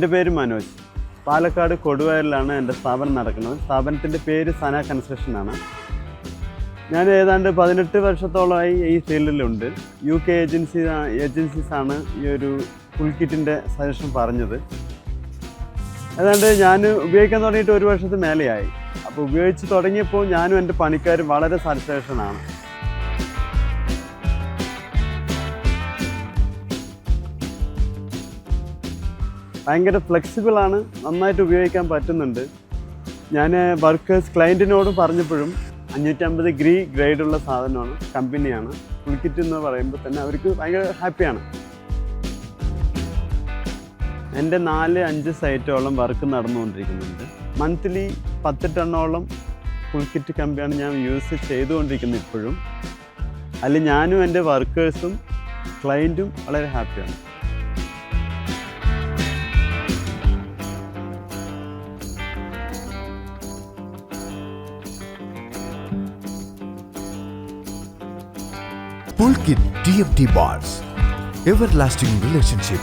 എൻ്റെ പേര് മനോജ്. പാലക്കാട് കൊടുവയലിലാണ് എൻ്റെ സ്ഥാപനം നടക്കുന്നത്. സ്ഥാപനത്തിൻ്റെ പേര് സന കൺസ്ട്രക്ഷനാണ്. ഞാൻ ഏതാണ്ട് 18 വർഷത്തോളമായി ഈ ഫീൽഡിലുണ്ട്. UK ഏജൻസീസാണ് ഈ ഒരു ഫുൾ കിറ്റിൻ്റെ സജഷൻ പറഞ്ഞത്. ഏതാണ്ട് ഞാൻ ഉപയോഗിക്കാൻ തുടങ്ങിയിട്ട് 1 വർഷത്തിന് മേലെയായി. അപ്പോൾ ഉപയോഗിച്ച് തുടങ്ങിയപ്പോൾ ഞാനും എൻ്റെ പണിക്കാരും വളരെ സാറ്റിസ്ഫാക്ഷനാണ്. ഭയങ്കര ഫ്ലെക്സിബിളാണ്, നന്നായിട്ട് ഉപയോഗിക്കാൻ പറ്റുന്നുണ്ട്. ഞാൻ ക്ലയൻറ്റിനോടും പറഞ്ഞപ്പോഴും 550 ഗ്രേഡുള്ള സാധനമാണ്, കമ്പനിയാണ്. ഫുൾ കിറ്റ് എന്ന് പറയുമ്പോൾ തന്നെ അവർക്ക് ഭയങ്കര ഹാപ്പിയാണ്. എൻ്റെ 4-5 സൈറ്റോളം വർക്ക് നടന്നുകൊണ്ടിരിക്കുന്നുണ്ട്. മന്ത്ലി 10 ടണ്ണോളം ഫുൾ കിറ്റ് കമ്പിയാണ് ഞാൻ യൂസ് ചെയ്തുകൊണ്ടിരിക്കുന്നത് ഇപ്പോഴും. അതിൽ ഞാനും എൻ്റെ വർക്കേഴ്സും ക്ലയൻറ്റും വളരെ ഹാപ്പിയാണ്. Full Kit TFT Bars, everlasting relationship.